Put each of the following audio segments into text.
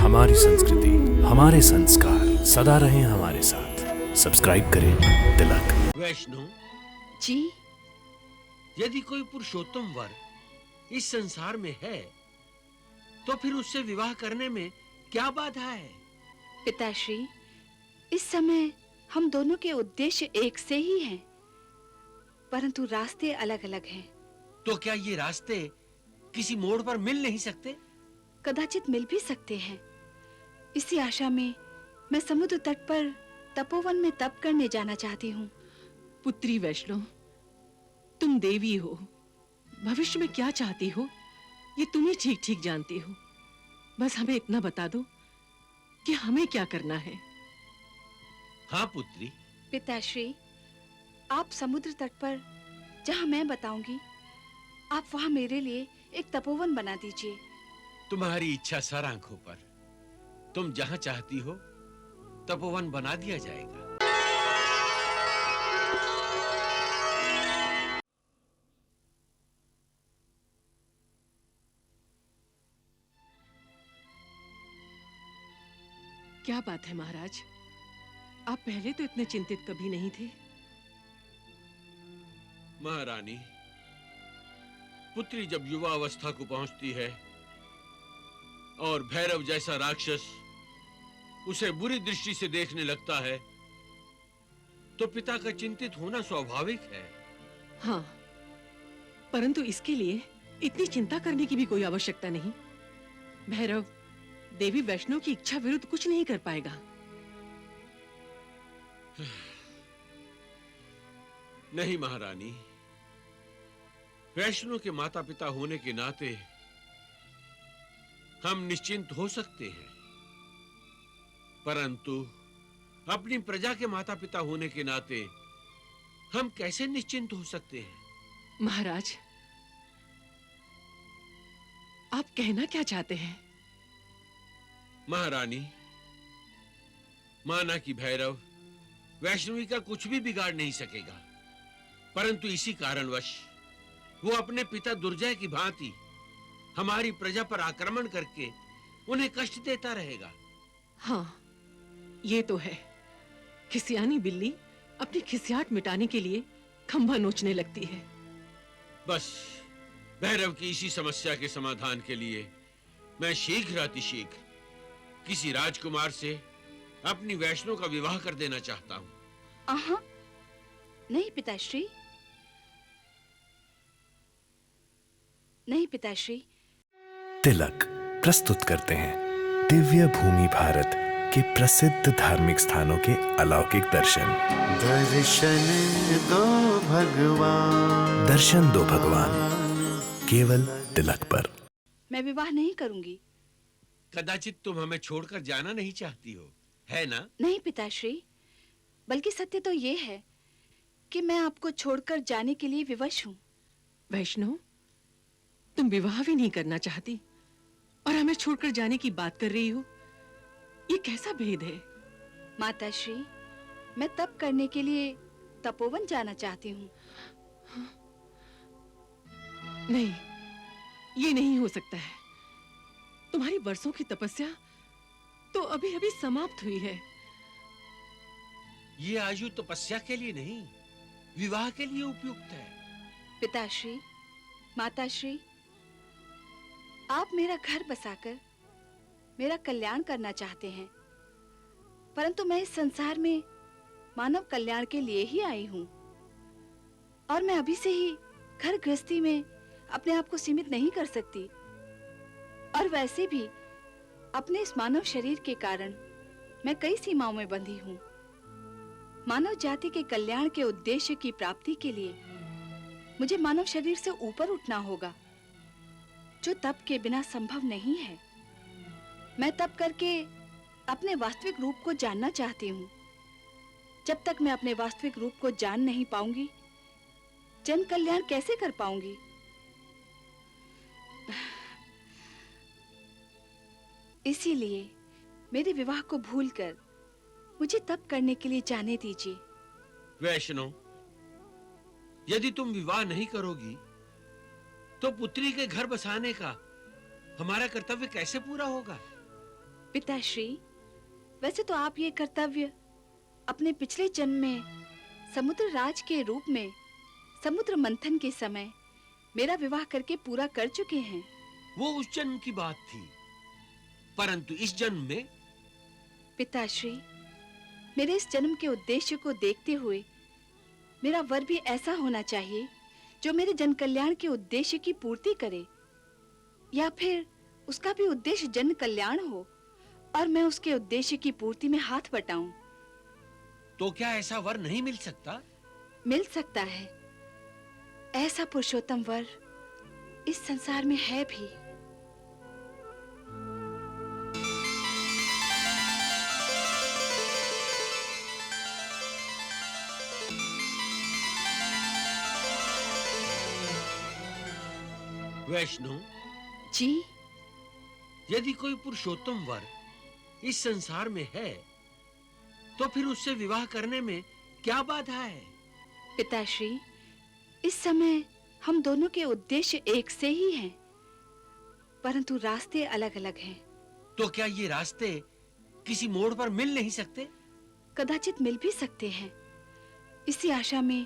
हमारी संस्कृति, हमारे संस्कार सदा रहें हमारे साथ। सब्सक्राइब करें तिलक। वैष्णो जी। यदि कोई पुरुषोत्तम वर इस संसार में है तो फिर उससे विवाह करने में क्या बाधा है? पिताश्री, इस समय हम दोनों के उद्देश्य एक से ही हैं, परंतु रास्ते अलग-अलग हैं। तो क्या ये रास्ते किसी मोड़ पर मिल नहीं सकते? कदाचित मिल भी सकते हैं। इसी आशा में मैं समुद्र तट पर तपोवन में तप करने जाना चाहती हूँ। पुत्री वैष्णो, तुम देवी हो, भविष्य में क्या चाहती हो ये तुम ही ठीक-ठीक जानती हो। बस हमें इतना बता दो कि हमें क्या करना है। हाँ पुत्री। पिताश्री, आप समुद्र तट पर जहाँ मैं बताऊंगी, आप वहाँ मेरे लिए एक तपोवन बना दीजिए। तुम्हारी इच्छा सर आंखों पर। तुम जहाँ चाहती हो तपोवन बना दिया जाएगा। क्या बात है महाराज, आप पहले तो इतने चिंतित कभी नहीं थे। महारानी, पुत्री जब युवा अवस्था को पहुंचती है और भैरव जैसा राक्षस उसे बुरी दृष्टि से देखने लगता है तो पिता का चिंतित होना स्वाभाविक है। हाँ, परंतु इसके लिए इतनी चिंता करने की भी कोई आवश्यकता नहीं। भैरव देवी वैष्णो की इच्छा विरुद्ध कुछ नहीं कर पाएगा। नहीं महारानी, वैष्णो के माता पिता होने के नाते हम निश्चिंत हो सकते हैं, परंतु अपनी प्रजा के माता पिता होने के नाते हम कैसे निश्चिंत हो सकते हैं? महाराज, आप कहना क्या चाहते हैं? महारानी, माना कि भैरव वैष्णवी का कुछ भी बिगाड़ नहीं सकेगा, परंतु इसी कारणवश वो अपने पिता दुर्जय की भांति हमारी प्रजा पर आक्रमण करके उन्हें कष्ट देता रहेगा। हाँ, ये तो है। खिसियानी बिल्ली अपनी खिसियाट मिटाने के लिए खंभा नोचने लगती है। बस भैरव की इसी समस्या के समाधान के लिए मैं शीघ्र अतिशीघ्र किसी राजकुमार से अपनी वैष्णो का विवाह कर देना चाहता हूँ। नहीं पिताश्री, नहीं पिताश्री। तिलक प्रस्तुत करते हैं दिव्य भूमि भारत के प्रसिद्ध धार्मिक स्थानों के अलौकिक दर्शन। दर्शन दो भगवान, दर्शन दो भगवान, केवल तिलक पर। मैं विवाह नहीं करूंगी। कदाचित तुम हमें छोड़कर जाना नहीं चाहती हो, है ना? नहीं पिताश्री, बल्कि सत्य तो ये है कि मैं आपको छोड़कर जाने के लिए विवश हूँ। वैष्णो, तुम विवाह भी नहीं करना चाहती और हमें छोड़कर जाने की बात कर रही हो। ये कैसा भेद है? माताश्री, मैं तप करने के लिए तपोवन जाना चाहती हूँ। नहीं, ये नहीं हो सकता है। तुम्हारी वर्षों की तपस्या तो अभी-अभी समाप्त हुई है। ये आयु तपस्या के लिए नहीं, विवाह के लिए उपयुक्त है। पिताश्री, माताश्री, आप मेरा घर बसाकर मेरा कल्याण करना चाहते हैं, परंतु मैं इस संसार में मानव कल्याण के लिए ही आई हूँ और मैं अभी से ही घर गृहस्थी में अपने आप को सीमित नहीं कर सकती। और वैसे भी अपने इस मानव शरीर के कारण मैं कई सीमाओं में बंधी हूँ। मानव जाति के कल्याण के उद्देश्य की प्राप्ति के लिए मुझे मानव शरीर से ऊपर उठना होगा, जो तप के बिना संभव नहीं है। मैं तप करके अपने वास्तविक रूप को जानना चाहती हूँ। जब तक मैं अपने वास्तविक रूप को जान नहीं पाऊंगी, जन कल्याण कैसे कर पाऊंगी? इसीलिए मेरे विवाह को भूलकर मुझे तप करने के लिए जाने दीजिए। वैष्णो, यदि तुम विवाह नहीं करोगी तो पुत्री के घर बसाने का हमारा कर्तव्य कैसे पूरा होगा? पिताश्री, वैसे तो आप ये कर्तव्य अपने पिछले जन्म में समुद्र राज के रूप में समुद्र मंथन के समय मेरा विवाह करके पूरा कर चुके हैं। वो उस जन्म की बात थी, परंतु इस जन्म में। पिताश्री, मेरे इस जन्म के उद्देश्य को देखते हुए मेरा वर भी ऐसा होना चाहिए जो मेरे जन कल्याण के उद्देश्य की पूर्ति करे, या फिर उसका भी उद्देश्य जन कल्याण हो और मैं उसके उद्देश्य की पूर्ति में हाथ बटाऊं। तो क्या ऐसा वर नहीं मिल सकता? मिल सकता है। ऐसा पुरुषोत्तम वर इस संसार में है भी। वैष्णो जी, यदि कोई पुरुषोत्तम वर इस संसार में है तो फिर उससे विवाह करने में क्या बाधा है? पिताश्री, इस समय हम दोनों के उद्देश्य एक से ही हैं, परंतु रास्ते अलग-अलग हैं। तो क्या ये रास्ते किसी मोड़ पर मिल नहीं सकते? कदाचित मिल भी सकते हैं। इसी आशा में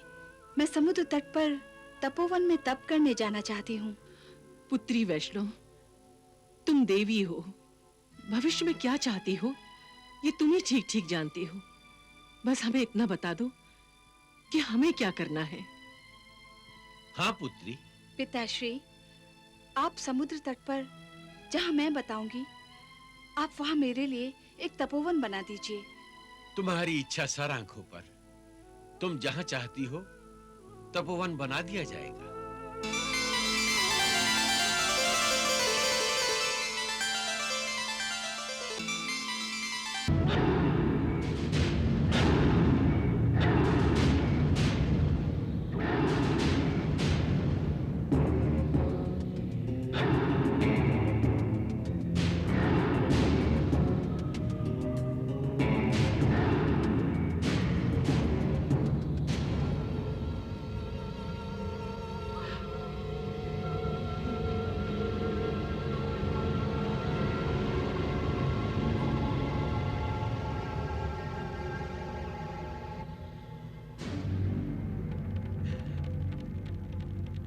मैं समुद्र तट पर तपोवन में तप करने जाना चाहती हूँ। पुत्री वैष्णो, तुम देवी हो, भविष्य में क्या चाहती हो ये तुम ही ठीक-ठीक जानती हो। बस हमें इतना बता दो कि हमें क्या करना है। हाँ पुत्री। पिताश्री, आप समुद्र तट पर जहाँ मैं बताऊंगी, आप वहाँ मेरे लिए एक तपोवन बना दीजिए। तुम्हारी इच्छा सर आंखों पर। तुम जहाँ चाहती हो तपोवन बना दिया जाएगा।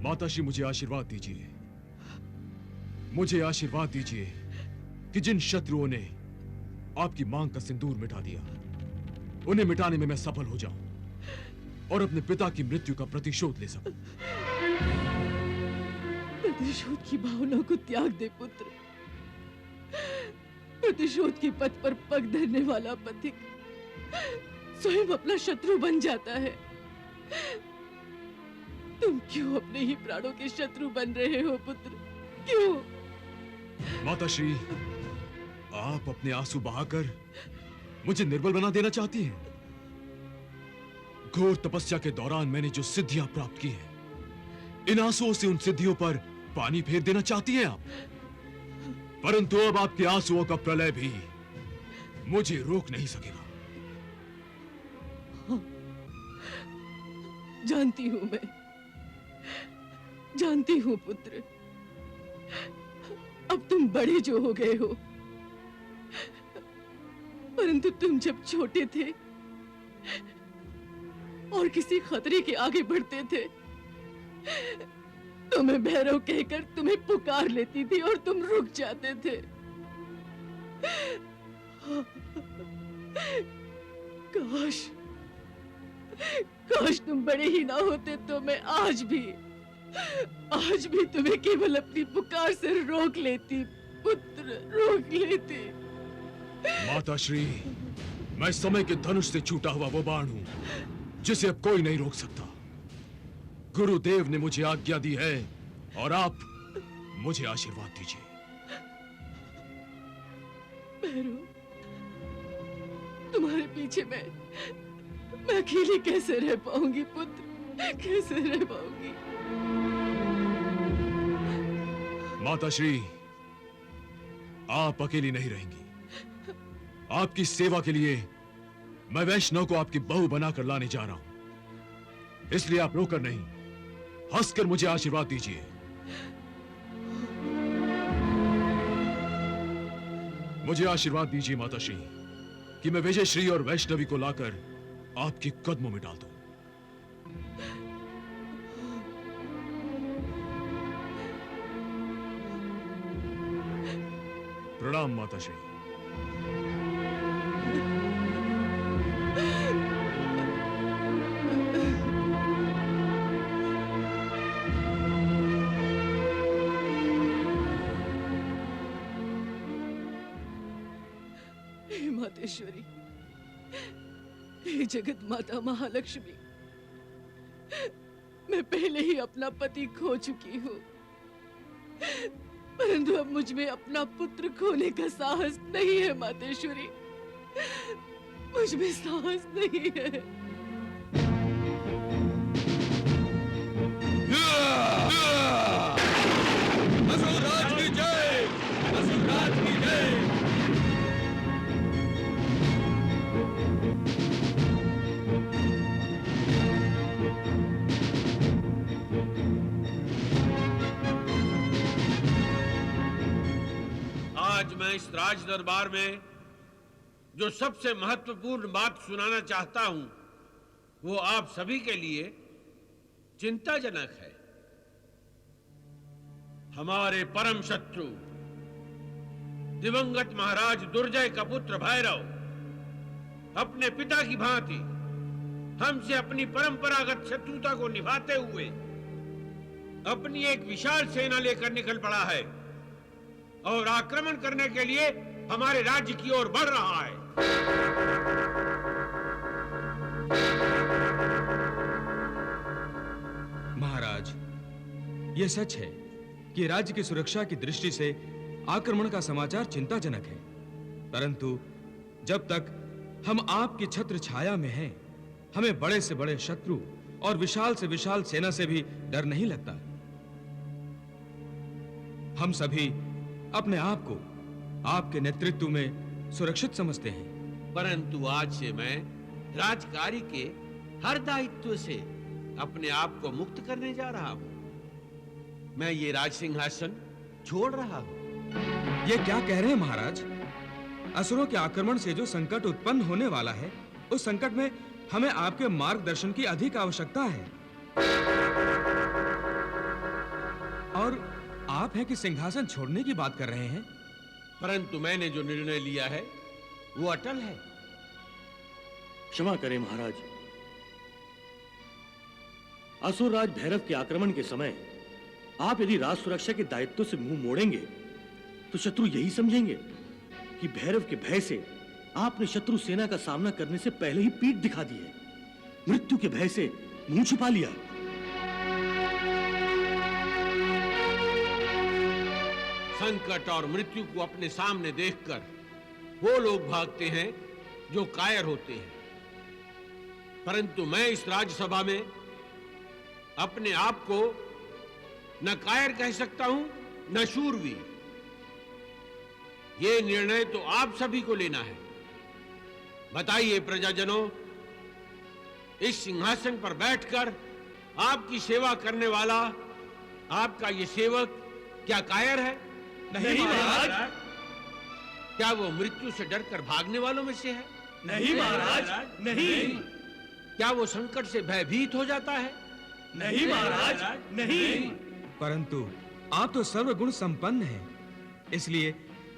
माताश्री, मुझे आशीर्वाद दीजिए। मुझे आशीर्वाद दीजिए कि जिन शत्रुओं ने आपकी मांग का सिंदूर मिटा दिया, उन्हें मिटाने में मैं सफल हो जाऊं और अपने पिता की मृत्यु का प्रतिशोध ले सकूं। प्रतिशोध की भावना को त्याग दे पुत्र। प्रतिशोध के पथ पर पग धरने वाला पथिक स्वयं अपना शत्रु बन जाता है। तुम क्यों अपने ही प्राणों के शत्रु बन रहे हो पुत्र? क्यों? माताश्री, आप अपने आंसू बहाकर मुझे निर्बल बना देना चाहती हैं। घोर तपस्या के दौरान मैंने जो सिद्धियां प्राप्त की हैं, इन आंसुओं से उन सिद्धियों पर पानी फेर देना चाहती हैं आप। परंतु अब आपके आंसुओं का प्रलय भी मुझे रोक नहीं सकेगा। जानती हूं मैं, जानती हूं पुत्र। अब तुम बड़े जो हो गए हो, परंतु तुम जब छोटे थे और किसी खतरे के आगे बढ़ते थे तो मैं भैरव कहकर तुम्हें पुकार लेती थी और तुम रुक जाते थे। काश काश तुम बड़े ही ना होते तो मैं आज भी तुम्हें केवल अपनी पुकार से रोक लेती पुत्र, रोक लेती। माताश्री, मैं समय के धनुष से छूटा हुआ वो बाण हूं जिसे अब कोई नहीं रोक सकता। गुरुदेव ने मुझे आज्ञा दी है और आप मुझे आशीर्वाद दीजिए। भैरव, तुम्हारे पीछे मैं अकेली कैसे रह पाऊंगी पुत्र, कैसे रह पाऊंगी? माताश्री, आप अकेली नहीं रहेंगी। आपकी सेवा के लिए मैं वैष्णव को आपकी बहू बनाकर लाने जा रहा हूं। इसलिए आप रोकर नहीं, हंसकर मुझे आशीर्वाद दीजिए। मुझे आशीर्वाद दीजिए माताश्री कि मैं विजयश्री और वैष्णवी को लाकर आपके कदमों में डाल दूं। प्रणाम माताश्री। हे मातेश्वरी, हे जगत माता महालक्ष्मी, मैं पहले ही अपना पति खो चुकी हूँ, परंतु अब मुझ में अपना पुत्र खोने का साहस नहीं है मातेश्वरी, मुझ में साहस नहीं है। असुरराज की जय! असुरराज की जय! आज मैं इस राज दरबार में जो सबसे महत्वपूर्ण बात सुनाना चाहता हूं, वो आप सभी के लिए चिंताजनक है। हमारे परम शत्रु दिवंगत महाराज दुर्जय का पुत्र भैरव अपने पिता की भांति हमसे अपनी परंपरागत शत्रुता को निभाते हुए अपनी एक विशाल सेना लेकर निकल पड़ा है और आक्रमण करने के लिए हमारे राज्य की ओर बढ़ रहा है। महाराज, यह सच है कि राज्य की सुरक्षा की दृष्टि से आक्रमण का समाचार चिंताजनक है, परंतु जब तक हम आपकी छत्र छाया में हैं, हमें बड़े से बड़े शत्रु और विशाल से विशाल सेना से भी डर नहीं लगता। हम सभी अपने आप को आपके नेतृत्व में सुरक्षित समझते हैं। परंतु आज से मैं राजकार्य के हर दायित्व से अपने आप को मुक्त करने जा रहा हूं। मैं ये राज सिंहासन छोड़ रहा हूं। ये क्या कह रहे हैं महाराज? असुरों के आक्रमण से जो संकट उत्पन्न होने वाला है, उस संकट में हमें आपके मार्गदर्शन की अधिक आवश्यकता है। और आप हैं कि सिंहासन छोड़ने की बात कर रहे हैं? परंतु मैंने जो निर्णय लिया है वो अटल है। क्षमा करें महाराज, असुरराज भैरव के आक्रमण के समय आप यदि राज सुरक्षा के दायित्व से मुंह मोड़ेंगे तो शत्रु यही समझेंगे कि भैरव के भय से आपने शत्रु सेना का सामना करने से पहले ही पीठ दिखा दी है, मृत्यु के भय से मुंह छुपा लिया। संकट और मृत्यु को अपने सामने देखकर वो लोग भागते हैं जो कायर होते हैं, परंतु मैं इस राज्यसभा में अपने आप को न कायर कह सकता हूं न शूरवीर। ये निर्णय तो आप सभी को लेना है। बताइए प्रजाजनों, इस सिंहासन पर बैठकर आपकी सेवा करने वाला आपका ये सेवक क्या कायर है? नहीं महाराज। क्या वो मृत्यु से डरकर भागने वालों में से है? नहीं महाराज, नहीं। क्या वो संकट से भयभीत हो जाता है? नहीं महाराज, नहीं। परंतु आप तो सर्वगुण संपन्न हैं, इसलिए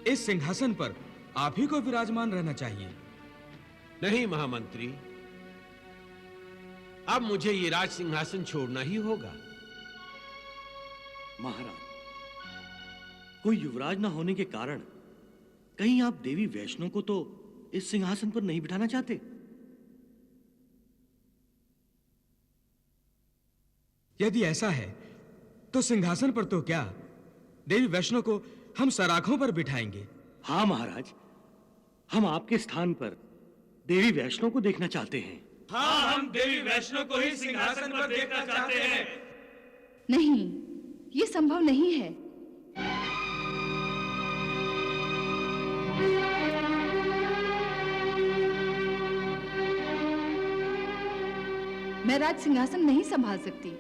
इस सिंहासन पर आप ही को विराजमान रहना चाहिए। नहीं महामंत्री, अब मुझे ये राज सिंहासन छोड़ना ही होगा। महाराज, कोई युवराज न होने के कारण कहीं आप देवी वैष्णो को तो इस सिंहासन पर नहीं बिठाना चाहते? यदि ऐसा है तो सिंहासन पर तो क्या, देवी वैष्णो को हम सराखों पर बिठाएंगे। हाँ महाराज, हम आपके स्थान पर देवी वैष्णो को देखना चाहते हैं। हाँ, हम देवी वैष्णो को ही सिंहासन पर देखना चाहते हैं। नहीं, ये संभव नहीं है। मैं राज सिंहासन नहीं संभाल सकती।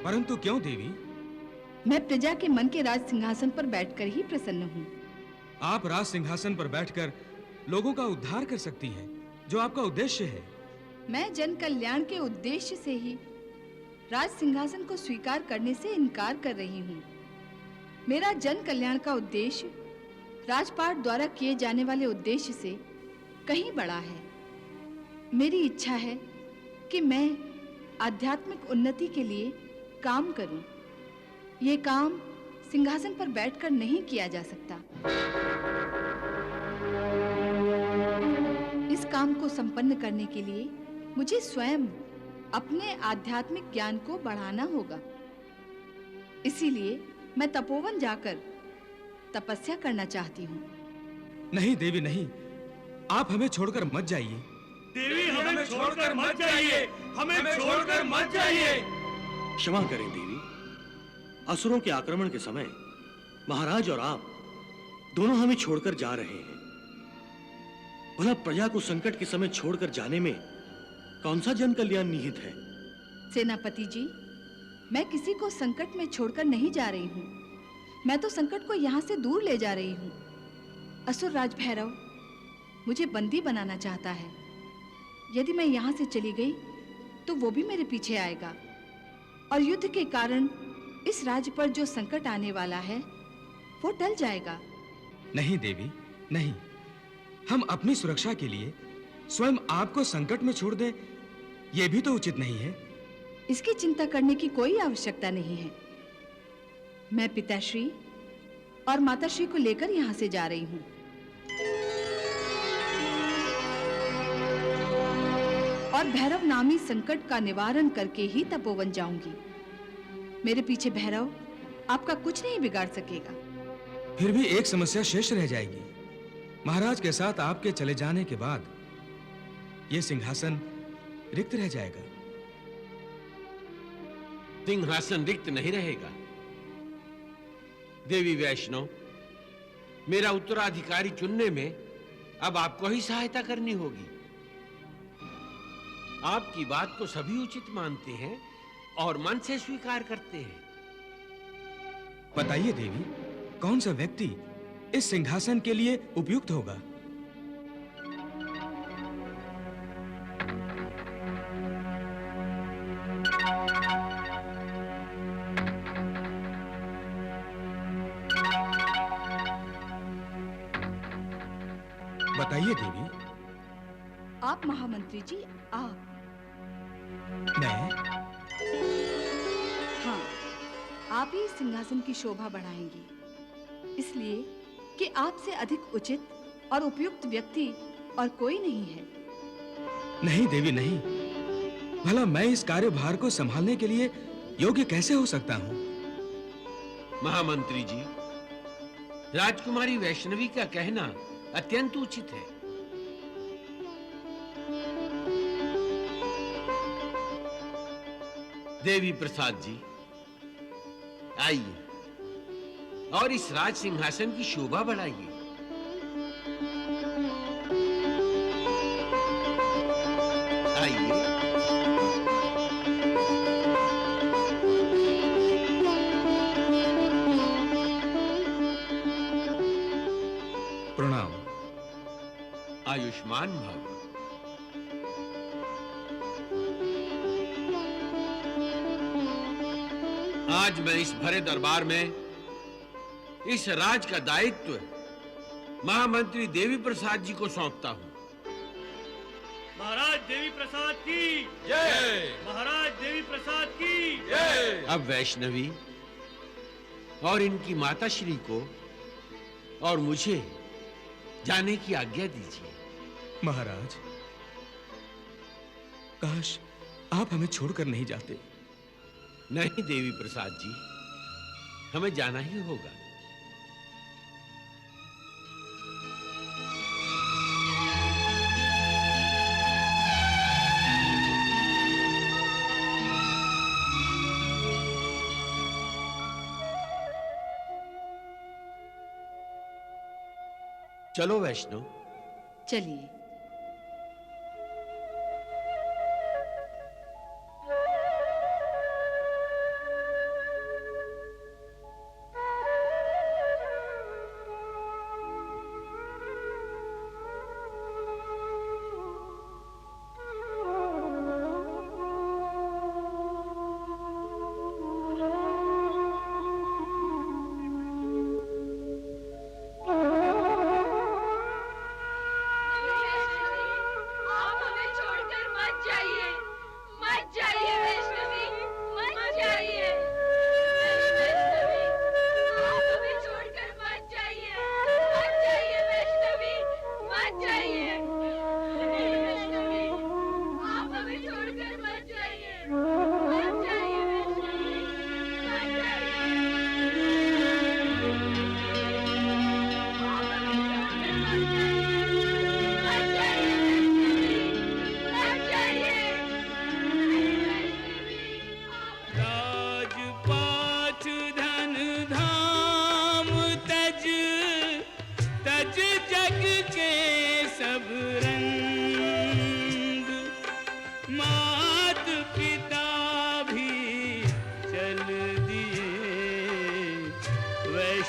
परंतु क्यों देवी? मैं प्रजा के मन के राज सिंहासन पर बैठकर ही प्रसन्न हूँ। आप राज सिंहासन पर बैठकर लोगों का उद्धार कर सकती हैं, जो आपका उद्देश्य है। मैं जन कल्याण के उद्देश्य से ही राज सिंहासन को स्वीकार करने से इनकार कर रही हूँ। मेरा जन कल्याण का उद्देश्य राजपाट द्वारा किए जाने वाले उद्देश्य से कहीं बड़ा है। मेरी इच्छा है कि मैं आध्यात्मिक उन्नति के लिए काम करूं। ये काम सिंहासन पर बैठकर नहीं किया जा सकता। इस काम को संपन्न करने के लिए मुझे स्वयं अपने आध्यात्मिक ज्ञान को बढ़ाना होगा। इसीलिए मैं तपोवन जाकर तपस्या करना चाहती हूँ। नहीं देवी नहीं, आप हमें छोड़कर मत जाइए। देवी हमें छोड़कर मत जाइए, हमें छोड़कर मत जाइए। क्षमा करें देवी, असुरों के आक्रमण के समय महाराज और आप दोनों हमें छोड़कर जा रहे हैं। भला प्रजा को संकट के समय छोड़कर जाने में कौन सा जन कल्याण निहित है? सेनापति जी, मैं किसी को संकट में छोड़कर नहीं जा रही हूँ। मैं तो संकट को यहाँ से दूर ले जा रही हूँ। असुर राज भैरव मुझे बंदी बनाना चाहता है। यदि मैं यहाँ से चली गई तो वो भी मेरे पीछे आएगा और युद्ध के कारण इस राज्य पर जो संकट आने वाला है वो टल जाएगा। नहीं देवी नहीं, हम अपनी सुरक्षा के लिए स्वयं आपको संकट में छोड़ दें, यह भी तो उचित नहीं है। इसकी चिंता करने की कोई आवश्यकता नहीं है। मैं पिताश्री और माताश्री को लेकर यहाँ से जा रही हूँ। और भैरव नामी संकट का निवारण करके ही तपोवन जाऊंगी। मेरे पीछे भैरव आपका कुछ नहीं बिगाड़ सकेगा। फिर भी एक समस्या शेष रह जाएगी। महाराज के साथ आपके चले जाने के बाद यह सिंहासन रिक्त रह जाएगा। सिंहासन रिक्त नहीं रहेगा। देवी वैष्णव, मेरा उत्तराधिकारी चुनने में अब आपको ही सहायता करनी होगी। आपकी बात को सभी उचित मानते हैं और मन से स्वीकार करते हैं। बताइए देवी, कौन सा व्यक्ति इस सिंहासन के लिए उपयुक्त होगा? बताइए देवी। आप महामंत्री जी, आप। मैं? हाँ, आप ही सिंहासन की शोभा बढ़ाएंगी, इसलिए कि आपसे अधिक उचित और उपयुक्त व्यक्ति और कोई नहीं है। नहीं देवी नहीं, भला मैं इस कार्यभार को संभालने के लिए योग्य कैसे हो सकता हूँ? महामंत्री जी, राजकुमारी वैष्णवी का कहना अत्यंत उचित है। देवी प्रसाद जी, आइए और इस राज सिंहासन की शोभा बढ़ाइए। आइए। प्रणाम। आयुष्मान भव। आज मैं इस भरे दरबार में इस राज का दायित्व महामंत्री देवी प्रसाद जी को सौंपता हूं। महाराज देवी प्रसाद की जय। महाराज देवी प्रसाद की जय। अब वैष्णवी और इनकी माताश्री को और मुझे जाने की आज्ञा दीजिए। महाराज, काश आप हमें छोड़कर नहीं जाते। नहीं देवी प्रसाद जी, हमें जाना ही होगा। चलो वैष्णव। चलिए।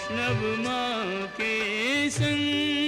वैष्णव माँ के संग।